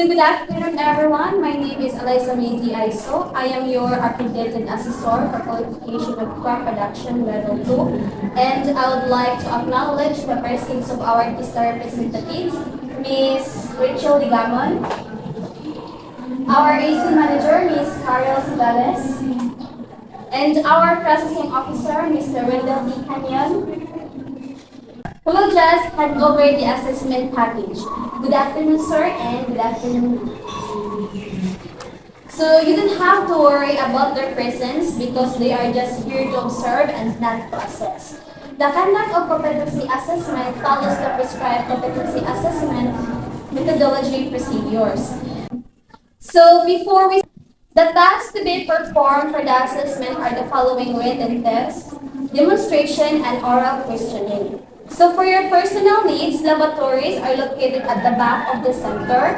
good afternoon, everyone. My name is Eliza NCII. I am your accredited assessor for qualification of crop production level 2, and I would like to acknowledge the presence of our TISTA representatives, Ms. Rachel Ligamon, our AC manager, Ms. Carol Sibales, and our processing officer, Mr. Wendell T. Canyon, who will just hand over the assessment package. Good afternoon, sir, and good afternoon. So you don't have to worry about their presence because they are just here to observe and not to assess. The conduct of competency assessment follows the prescribed competency assessment methodology procedures. So the tasks to be performed for the assessment are the following: written test, demonstration, and oral questioning. So for your personal needs, lavatories are located at the back of the center.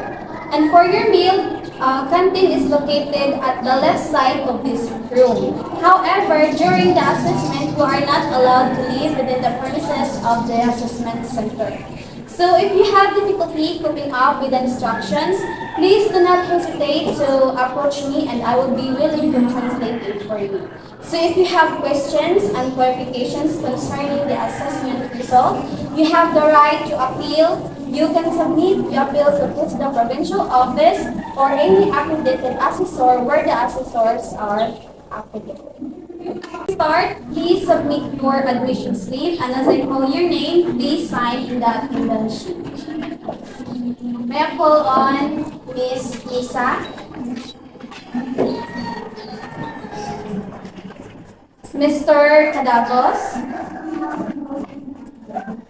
And for your meal, canteen is located at the left side of this room. However, during the assessment, you are not allowed to leave within the premises of the assessment center. So if you have difficulty coping up with the instructions, please do not hesitate to approach me and I will be willing to translate it for you. So if you have questions and clarifications concerning the assessment result, you have the right to appeal. You can submit the appeal to the provincial office or any accredited assessor where the assessors are accredited. Start, please submit your admission slip, and as I call your name, please sign in the attendance sheet. May I call on Miss Lisa, Mr. Cadagos,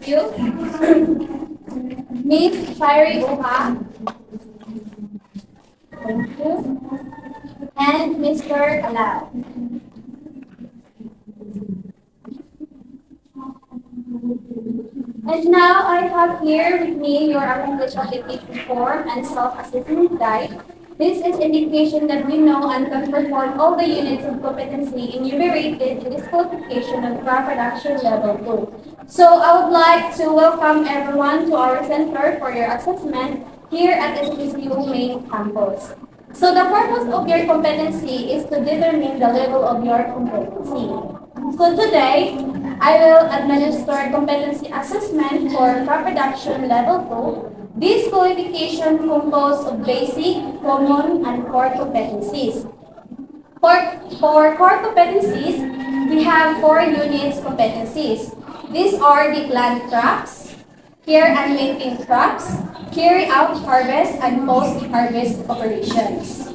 you, Miss Shari Uha, thank you, and Mr. Alao. And now I have here with me your English application form and self-assessment guide. This is indication that we know and can perform all the units of competency enumerated in this qualification of crop production level 2. So I would like to welcome everyone to our center for your assessment here at SPCU main campus. So the purpose of your competency is to determine the level of your competency. So today, I will administer competency assessment for crop production level 2. This qualification composed of basic, common, and core competencies. For core competencies, we have 4 units competencies. These are the plant crops, care and maintain crops, carry out harvest, and post-harvest operations.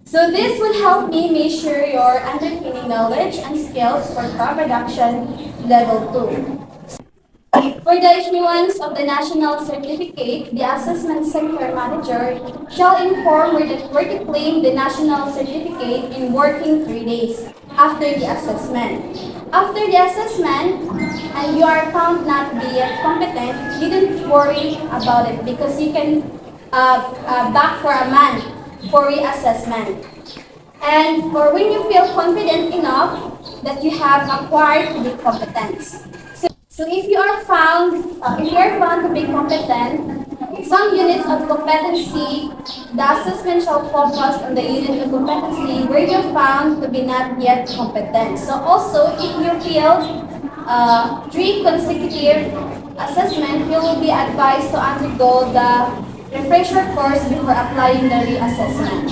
So this will help me measure your underpinning knowledge and skills for crop production level 2. For the issuance of the national certificate, the assessment center manager shall inform where to claim the national certificate in working 3 days after the assessment. After the assessment, and you are found not to be yet competent, you don't worry about it because you can back for a month for reassessment. And or when you feel confident enough that you have acquired the competence. So if you are found to be competent, some units of competency, the assessment shall focus on the unit of competency where you're found to be not yet competent. So also, if you failed 3 consecutive assessment, you will be advised to undergo the refresher course before applying the reassessment.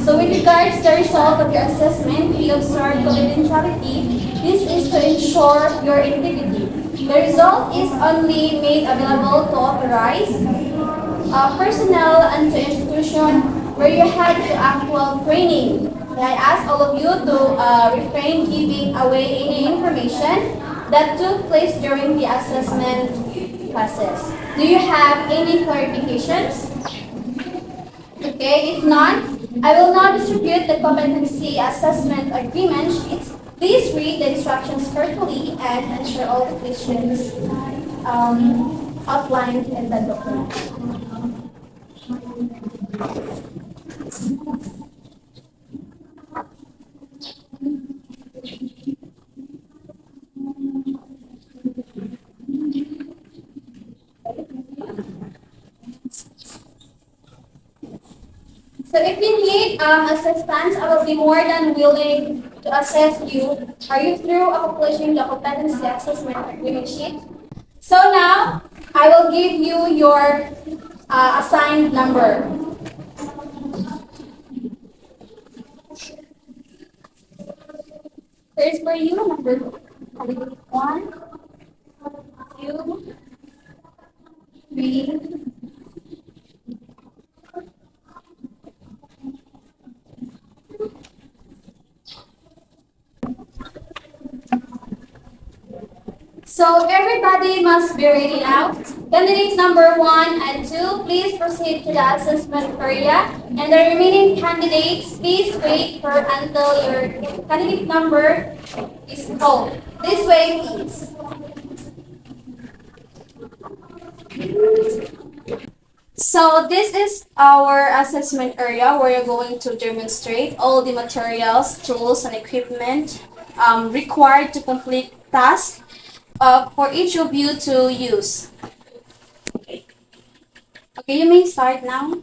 So with regards to the result of your assessment, we observe confidentiality. This is to ensure your integrity. The result is only made available to authorized personnel and to institution where you had to actual training. I ask all of you to refrain giving away any information that took place during the assessment process. Do you have any clarifications? Okay, if not, I will now distribute the competency assessment agreement sheets. Please read the instructions carefully and answer all the questions outlined in the document. So if you need assistance, I will be more than willing to assist you. Are you through accomplishing the competency assessment agreement sheet? So now, I will give you your assigned number. Here's for you, number 1, 2, 3. So everybody must be ready now. Candidates number 1 and 2, please proceed to the assessment area. And the remaining candidates, please wait for until your candidate number is called. This way, please. So this is our assessment area where you're going to demonstrate all the materials, tools, and equipment required to complete tasks for each of you to use. Okay, you may start now.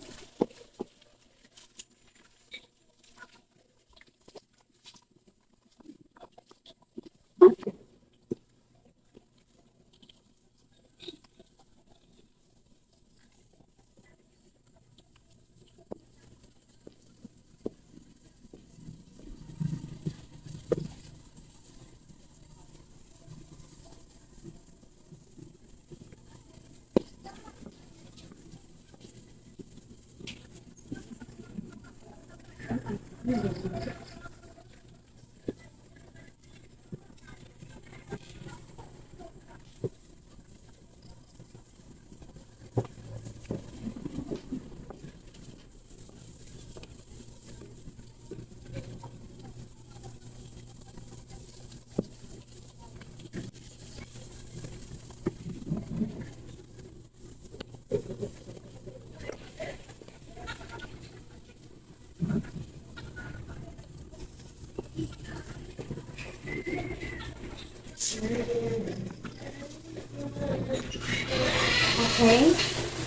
Okay,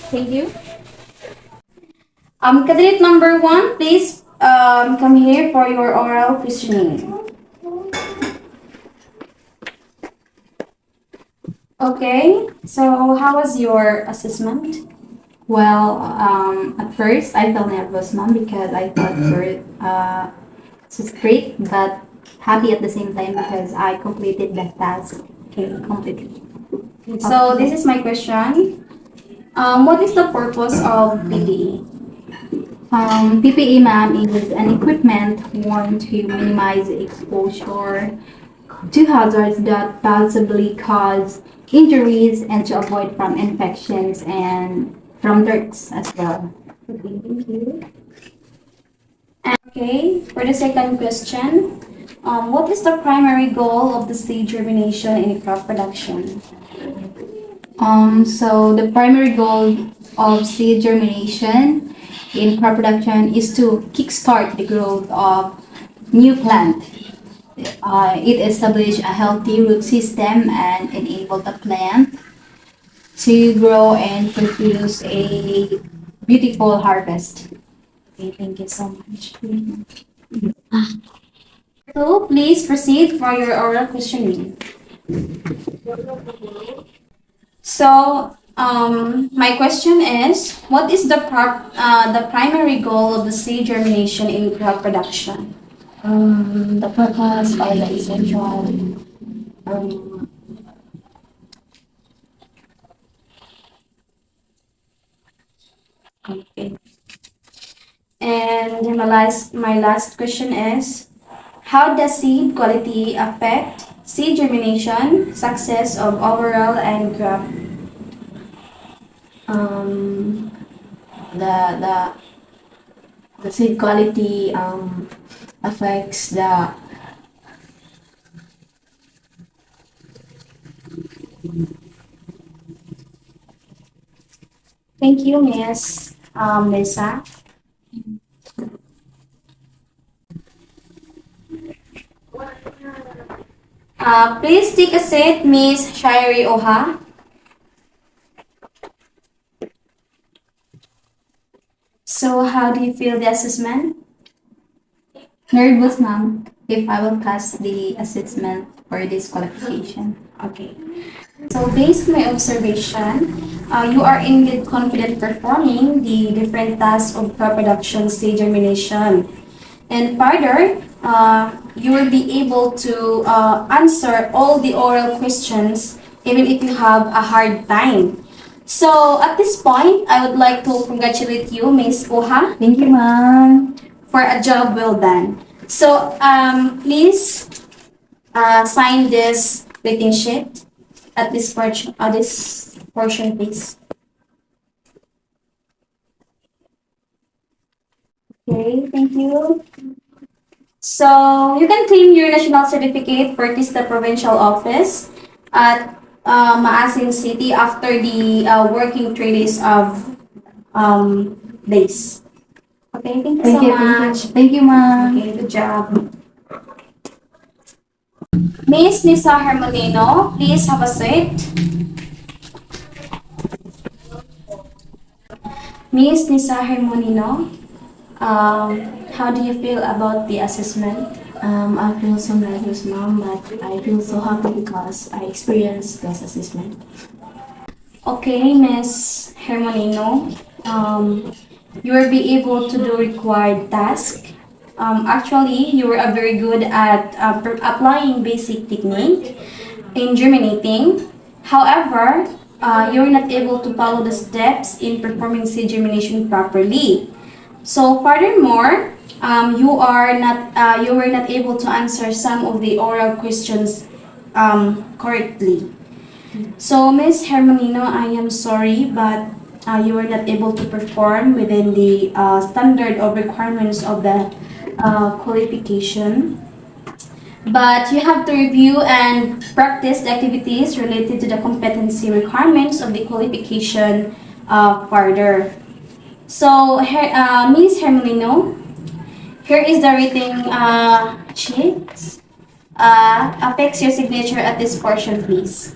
thank you. Candidate number 1, please come here for your oral questioning. Okay, so how was your assessment? Well, at first I felt nervous, mom, because I thought it's great, but happy at the same time because I completed the task. Okay, completely. So this is my question. What is the purpose of PPE? PPE, ma'am, is an equipment worn to minimize exposure to hazards that possibly cause injuries and to avoid from infections and from dirts as well. Okay, thank you. Okay, for the second question, what is the primary goal of the seed germination in crop production? So the primary goal of seed germination in crop production is to kickstart the growth of new plant. It establish a healthy root system and enable the plant to grow and produce a beautiful harvest. Okay, thank you so much. So please proceed for your oral questioning. So, my question is, what is the primary goal of the seed germination in crop production? The purpose or the essential um, Okay. And my last question is, how does seed quality affect seed germination, success of overall and crop? um, the the the seed quality affects the Thank you, Miss Lisa. Please take a seat, Miss Shirey Oha. So how do you feel the assessment? Nervous, ma'am, if I will pass the assessment for this qualification. Okay. So based on my observation, you are indeed confident performing the different tasks of crop production stage germination. And further, you will be able to answer all the oral questions even if you have a hard time. So at this point, I would like to congratulate you, Miss Oha, Thank you, ma'am. for a job well done. So please sign this rating sheet at this portion, please. Okay, thank you. So you can claim your national certificate for Tista Provincial Office at Maasin City after the working 3 days of days. Okay, thank you so much. Thank you, ma'am. Okay, good job. Miss Nisa Hermelino, please have a seat. Miss Nisa Hermelino, how do you feel about the assessment? I feel so nervous, ma'am, but I feel so happy because I experienced this assessment. Okay, Miss Hermelino, you will be able to do required task. Actually, you were very good at applying basic technique in germinating. However, you were not able to follow the steps in performing seed germination properly. So furthermore, you were not able to answer some of the oral questions correctly. So Miss Hermelino, I am sorry, but you were not able to perform within the standard of requirements of the qualification. But you have to review and practice the activities related to the competency requirements of the qualification further. So, Miss Hermelino, here is the rating sheet. Affix your signature at this portion, please.